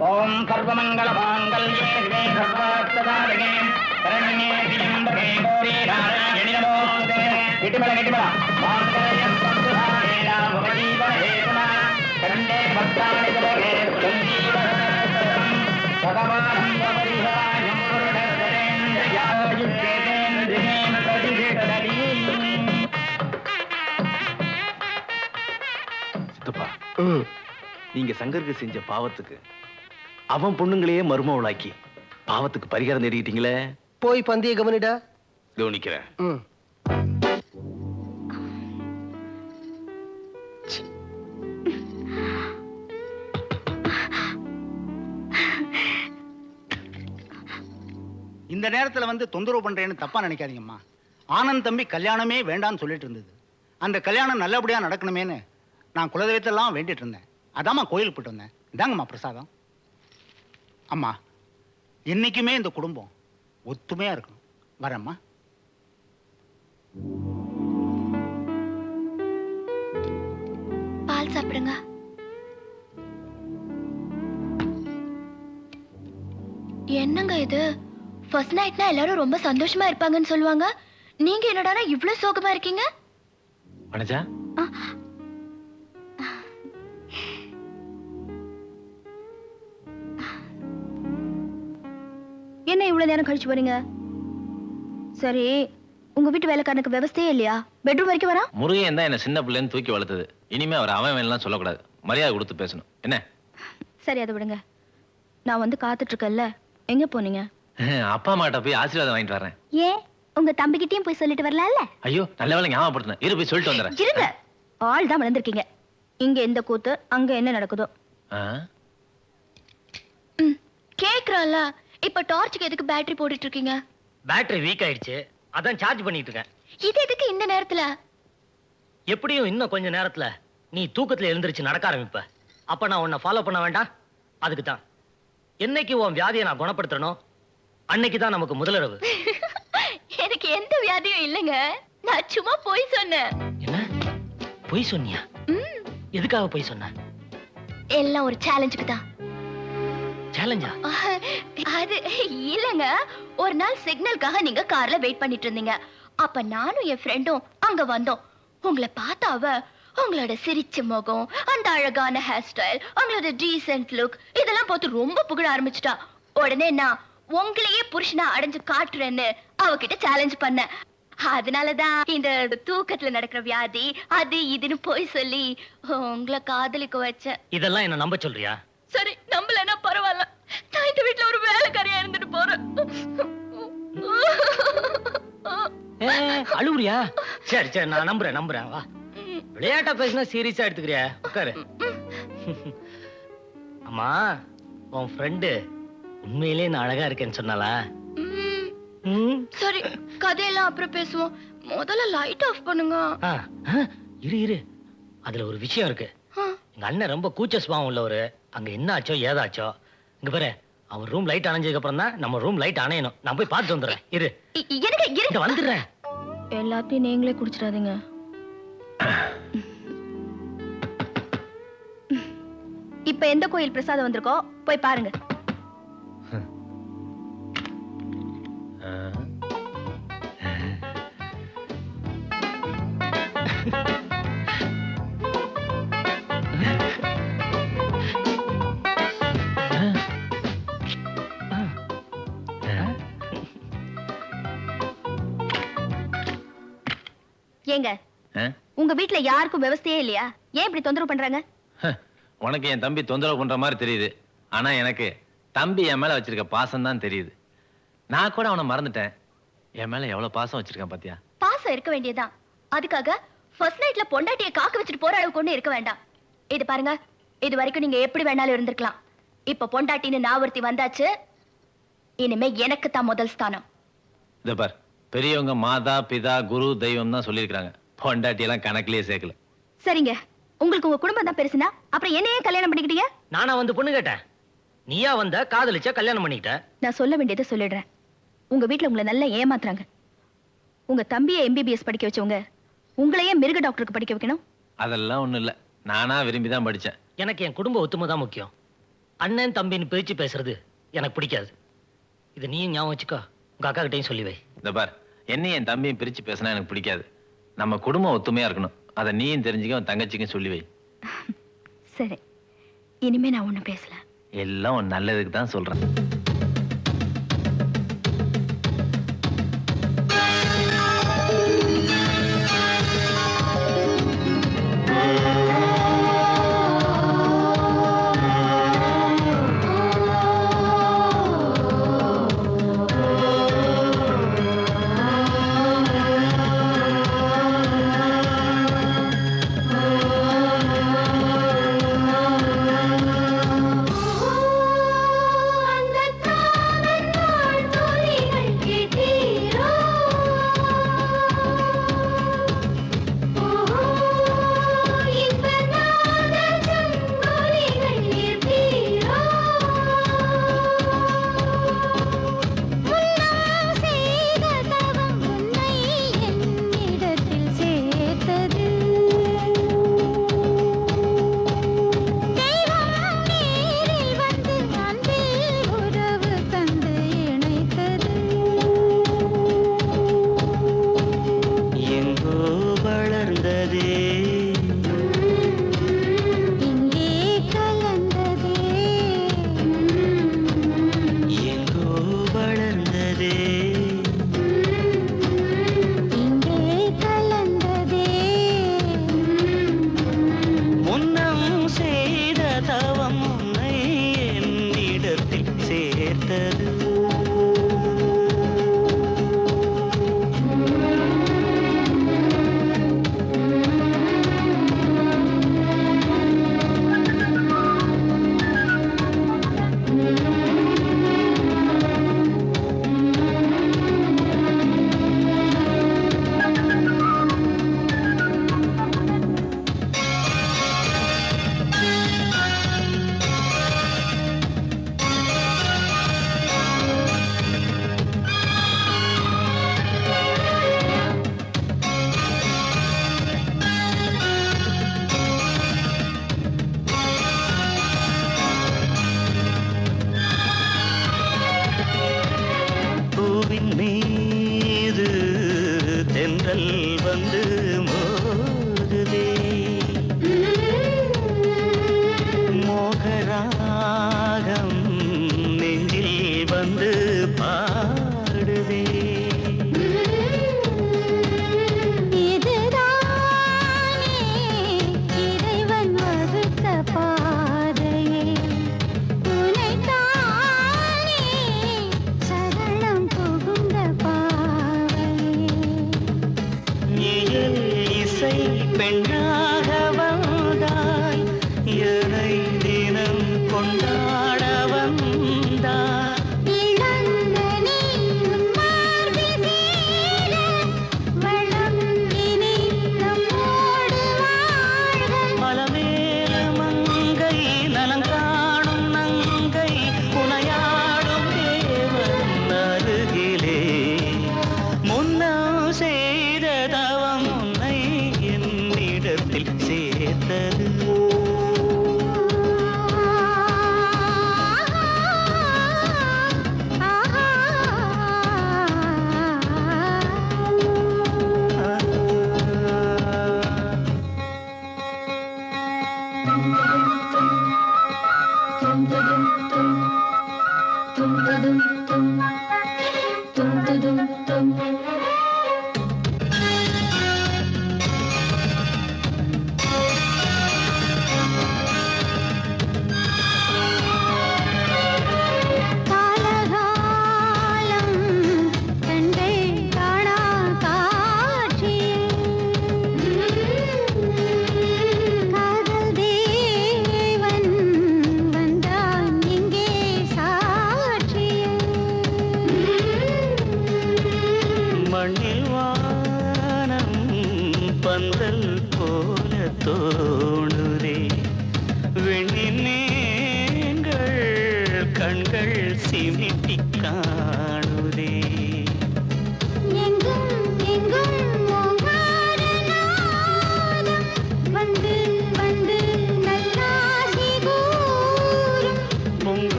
ஓம் சர்வமங்கலமாங்கல்யே சிவே சர்வார்த்தசாதகே சரண்யே திரியம்பகே கௌரி நாராயணி நமோஸ்தே. கெட்டிமல மாங்கல்யம் சந்துதாரேண மம ஜீவன ஹேதுனா கண்டே பக்தானி சுபகே சஞ்சீவனம் பகவானம் பரிஹாயம் புருடதரேந்திரயாயுஜ்ஜேந்திரேன பிரதிஷ்டததி. சித்தப்பா, நீங்க சங்கருக்கு செஞ்ச பாவத்துக்கு அவன் பொண்ணுங்களையே மருமவளாக்கி பாவத்துக்கு பரிகாரம் தேடிக்கிட்டீங்களே. போய் பந்திய கவனிடா. கவனிக்கிறேன். இந்த நேரத்துல வந்து தொந்தரவு பண்றேன்னு தப்பா நினைக்காதீங்கம்மா. ஆனந்த் தம்பி கல்யாணமே வேண்டான்னு சொல்லிட்டு இருந்தது. அந்த கல்யாணம் நல்லபடியா நடக்கணுமேன்னு நான் குலதெய்வத்தெல்லாம் வேண்டிட்டு இருந்தேன். அதாம்மா கோயிலுக்கு போயிட்டு வந்தேன். இதாங்கம்மா பிரசாதம். அம்மா, என்னைக்குமே இந்த குடும்பம் ஒத்துமையா இருக்கணும். வரேம்மா. பால் சாப்பிடுங்க. என்னங்க இது? ஃபர்ஸ்ட் நைட்னா எல்லாரும் ரொம்ப சந்தோஷமா இருப்பாங்கன்னு சொல்லுவாங்க. நீங்க என்னடானா இவ்ளோ சோகமா இருக்கீங்க? வனஜா, என்ன இவ்வளவு நேரம் கழிச்சு வரீங்க? சரி, உங்க வீட்டு வேலைக்காரனுக்கு விவசாயே இல்லையா? பெட்ரூம் வரைக்கும் வரா? முருகன் தான் என்ன சின்ன பிள்ளைன்னு தூக்கி வளர்த்தது. இனிமே அவர் அவன் வேணாம் சொல்லக்கூடாது. மரியாதை கொடுத்து பேசணும். என்ன? சரி, அதை விடுங்க. நான் வந்து காத்துட்டு இருக்கேன்ல, எங்க போனீங்க? அப்பா அம்மாட்ட போய் ஆசீர்வாதம் வாங்கிட்டு வரேன். ஏன் உங்க தம்பிக்கிட்டயும் போய் சொல்லிட்டு வரலாம்ல? ஐயோ, நல்ல வேளை ஞாபகப்படுத்தினேன். இரு, போய் சொல்லிட்டு வந்துடுறேன். இருங்க, ஆள் தான் வளர்ந்துருக்கீங்க. இங்க எந்த கூத்து, அங்க என்ன நடக்குதோ. கேக்குறால, இப்ப டார்ச்சுக்கு எதுக்கு பேட்டரி போட்டுட்டு இருக்கீங்க? பேட்டரி வீக் ஆயிடுச்சு, அதான் சார்ஜ் பண்ணிட்டு இருக்கேன். இது எதுக்கு இந்த நேரத்துல? எப்படியும் இன்னும் கொஞ்ச நேரத்துல நீ தூக்கத்துல எழுந்திருச்சு நடக்க ஆரம்பிப்ப. அப்ப நான் உன்னை ஃபாலோ பண்ண வேண்டாம்? அதுக்கு தான். என்னைக்கு உன் வியாதியை நான் குணப்படுத்தணும், அன்னைக்கு தான் நமக்கு முதலிரவு. எனக்கு எந்த வியாதியும் இல்லைங்க. நான் சும்மா போய் சொன்னேன். என்ன பொய் சொன்னியா? எதுக்காக பொய் சொன்ன? எல்லாம் ஒரு சேலஞ்சுக்கு தான். சேலஞ்சா? அது இல்லங்க. ஒரு நாள் சிக்னலுக்காக நீங்க கார்ல வெயிட் பண்ணிட்டு இருந்தீங்க. அப்ப நானும் என் ஃப்ரெண்டும் அங்க வந்தோம். உங்களை பார்த்தா அவ உங்களோட சிரிச்ச முகம், அந்த அழகான ஹேர் ஸ்டைல், உங்களோட டீசென்ட் லுக் இதெல்லாம் பார்த்து ரொம்ப புகழ ஆரம்பிச்சிட்டா. உடனே நான் உங்களையே புருஷனா அடைஞ்சு காட்டுறேன்னு அவகிட்ட சேலஞ்ச் பண்ணேன். அதனாலதான் இந்த தூக்கத்துல நடக்கிற வியாதி அது இதுன்னு போய் சொல்லி உங்களை காதலிக்க வச்சேன். இதெல்லாம் என்ன நம்ப சொல்றியா? சரி, நம்பலன்னா பரவாயில்ல. நான் இந்த வீட்டுல ஒரு வேலைக்காரியா இருந்துட்டு போறேன். அழுவுறியா? சரி சரி, நான் நம்புறேன். வா, விளையாட்டா பேசினா சீரியஸா எடுத்துக்கிறியா? உட்காரு. அம்மா, உன் ஃப்ரெண்டு உண்மையிலேயே நான் அழகா இருக்கேன்னு சொன்னாலா? சரி, கதையெல்லாம் அப்புறம் பேசுவோம். முதல்ல லைட் ஆஃப் பண்ணுங்க. இரு, அதுல ஒரு விஷயம் இருக்கு. எங்க அண்ணன் ரொம்ப கூச்ச சுபாவம் உள்ளவரு. அங்க என்ன ஆச்சோ ஏதாச்சோ. இங்க பாரு, அவர் ரூம் லைட் அணைஞ்சதுக்கு அப்புறம் தான் நம்ம ரூம் லைட் அணையணும். நான் போய் பார்த்துட்டு வந்துடுறேன். இரு, வந்துடுறேன். எல்லாத்தையும் நீங்களே குடிச்சிடாதீங்க. இப்ப எந்த கோயில் பிரசாதம் வந்திருக்கோ போய் பாருங்க. ஏங்க, உங்க வீட்டுல யாருக்கும் விவசாயே இல்லையா? ஏன் இப்படி தொந்தரவு பண்றாங்க? உனக்கு என் தம்பி தொந்தரவு பண்ற மாதிரி தெரியுது. ஆனா எனக்கு தம்பி என் மேல வச்சிருக்க பாசம் தான் தெரியுது. நான் கூட அவனை மறந்துட்டேன். என் மேல எவ்வளவு பாசம் வச்சிருக்கேன் பாத்தியா? பாசம் இருக்க வேண்டியதுதான். அதுக்காக ஃபர்ஸ்ட் நைட்ல பொண்டாட்டியை காக்க வச்சுட்டு போற அளவுக்கு ஒண்ணு இருக்க வேண்டாம். இது பாருங்க, இது வரைக்கும் நீங்க எப்படி வேணாலும் இருந்திருக்கலாம். இப்ப பொண்டாட்டின்னு நான் ஒருத்தி வந்தாச்சு. இனிமே எனக்கு தான் முதல் ஸ்தானம். இத பார், பெரியவங்க மாதா பிதா குரு தெய்வம் தான் சொல்லியிருக்காங்க. பொண்டாட்டி எல்லாம் கணக்கிலேயே சேர்க்கல. சரிங்க, உங்களுக்கு உங்க குடும்பம் தான் பெருசுனா அப்புறம் என்னையே கல்யாணம் பண்ணிக்கிட்டீங்க? நானா வந்து பொண்ணு கேட்டேன்? நீயா வந்த காதலிச்சா கல்யாணம் பண்ணிக்கிட்ட? நான் சொல்ல வேண்டியதை சொல்லிடுறேன். உங்க வீட்டுல உங்களை நல்லா ஏமாத்துறாங்க. உங்க தம்பியை எம்பிபிஎஸ் படிக்க வச்சவங்க உங்களையே மிருக டாக்டருக்கு படிக்க வைக்கணும்? அதெல்லாம் ஒண்ணும் இல்ல, நானா விரும்பி தான் படிச்சேன். எனக்கு என் குடும்ப ஒத்துமை தான் முக்கியம். அண்ணன் தம்பின்னு பிரிச்சு பேசுறது எனக்கு பிடிக்காது. இது நீயும் ஞாபகம் வச்சுக்கோ, உங்க அக்கா கிட்டையும் சொல்லி வை. இந்த பார், என்னையும் என் தம்பியும் பிரிச்சு பேசினா எனக்கு பிடிக்காது. நம்ம குடும்பம் ஒத்துமையா இருக்கணும். அதை நீயும் தெரிஞ்சுக்க, உன் தங்கச்சிக்கும் சொல்லி வை. சரி, இனிமே நான் ஒண்ணும் பேசல. எல்லாம் உன் நல்லதுக்கு தான் சொல்றேன்.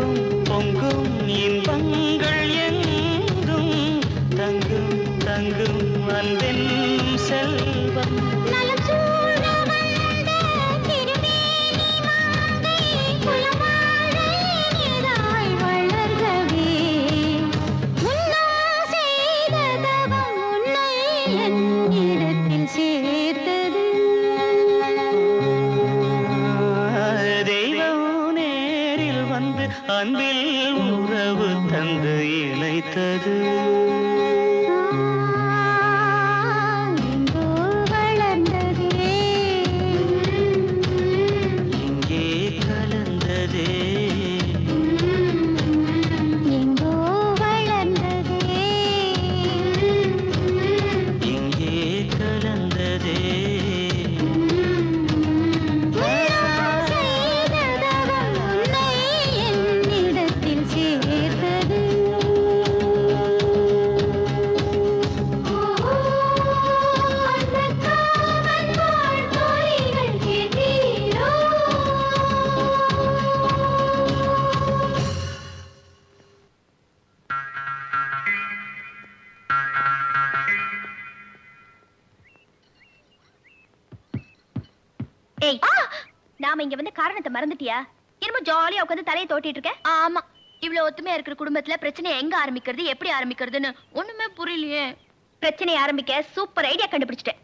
பொங்கும் பொங்கும் இன்பங்கள் எங்கும் தங்கும் தங்கும் அன்பின் செல்வம் நலம் சூழ வந்த திருமேனி மாந்தை குலவாழை நீராய் வளர்கவே உன்னா செய்த தவம் உன்னை என்னிடத்தில் சேர்த்தது தெய்வம் நேரில் வந்து அன்பில் உறவு தந்து இணைத்தது எங்கோ வளர்ந்ததே இங்கே கலந்ததே எங்கோ வளர்ந்ததே இங்கே கலந்ததே செய்த தவம் உன்னை என்னிடத்தில் சேர்த்தது அந்த காவல் வாழ் தோழிகள் கேட்டீரோ ஏய் நாம இங்க வந்து காரணத்தை மறந்துட்டியா? என்னமோ ஜாலியா உட்காந்து தலையை தோட்டிட்டு இருக்க. ஆமா, இவ்வளவு ஒத்துமையா இருக்கிற குடும்பத்துல பிரச்சனை எங்க ஆரம்பிக்கிறது எப்படி ஆரம்பிக்கிறதுன்னு ஒண்ணுமே புரியலையே. பிரச்சனை ஆரம்பிக்க சூப்பர் ஐடியா கண்டுபிடிச்சிட்டேன்.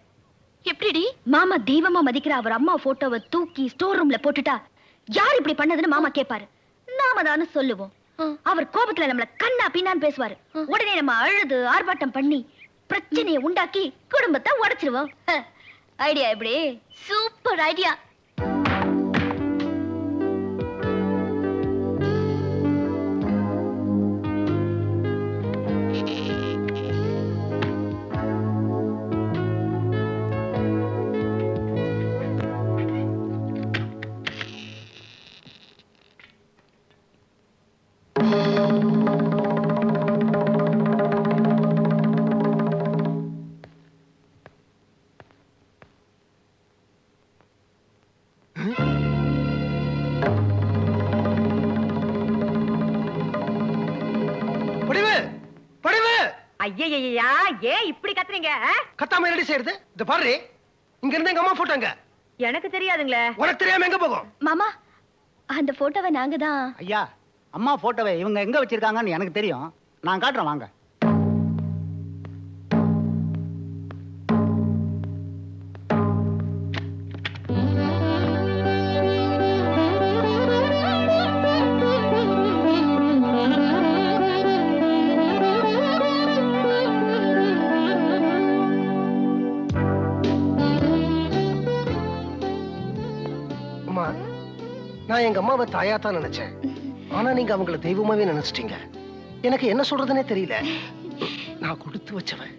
எப்படிடி? மாமா தெய்வமா மதிக்கிற அவர் அம்மா போட்டோவை தூக்கி ஸ்டோர் ரூம்ல போட்டுட்டா யார் இப்படி பண்ணதுன்னு மாமா கேட்பாரு. நாம தானே சொல்லுவோம். அவர் கோபத்துல நம்மள கண்ணா பின்னான்னு பேசுவாரு. உடனே நம்ம அழுது ஆர்ப்பாட்டம் பண்ணி பிரச்சனையை உண்டாக்கி குடும்பத்தை உடைச்சிருவோம். ஐடியா எப்படி? Super idea. படிவு படிவு ஐயையா ஏன் இப்படி கத்துறீங்க? கத்தாம என்னடி செய்யறது? இந்த பாரு, இங்க இருந்து எங்க அம்மா போட்டோங்க. எனக்கு தெரியாதுங்களே. உனக்கு தெரியாம எங்க போகும்? மாமா, அந்த போட்டோவை நாங்க தான். ஐயா, அம்மா போட்டோவை இவங்க எங்க வச்சிருக்காங்கன்னு எனக்கு தெரியும். நான் காட்டுறேன் வாங்க. அம்மா, நான் எங்க அம்மாவை தாயா தான் நினைச்சேன். ஆனா நீங்க அவங்கள தெய்வமாவே நினைச்சிட்டீங்க. எனக்கு என்ன சொல்றதுன்னே தெரியல. நான் கொடுத்து வச்சவன்.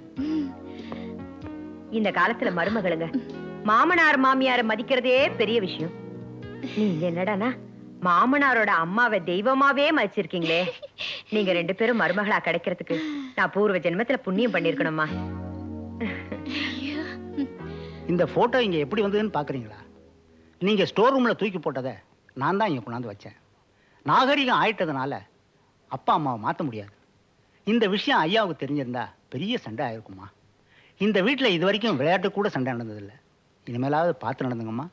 இந்த காலத்துல மருமகளுங்க மாமனார் மாமியார மதிக்கிறதே பெரிய விஷயம். நீங்க என்னடானா மாமனாரோட அம்மாவை தெய்வமாவே மதிச்சிருக்கீங்களே. நீங்க ரெண்டு பேரும் மருமகளா கிடைக்கிறதுக்கு நான் பூர்வ ஜென்மத்துல புண்ணியம் பண்ணிருக்கணுமா. இந்த போட்டோ இங்க எப்படி வந்ததுன்னு பாக்குறீங்களா? நீங்க ஸ்டோர் ரூம்ல தூக்கி போட்டதை நான் தான் இங்க கொண்டாந்து வச்சேன். நாகரிகம் ஆயிட்டதுனால அப்பா அம்மாவை மாற்ற முடியாது. இந்த விஷயம் ஐயாவுக்கு தெரிஞ்சிருந்தா பெரிய சண்டை ஆயிருக்குமா. இந்த வீட்டில் இது வரைக்கும் விளையாட்டு கூட சண்டை நடந்ததில்லை. இனிமேலாவது பார்த்து நடந்துங்கம்மா.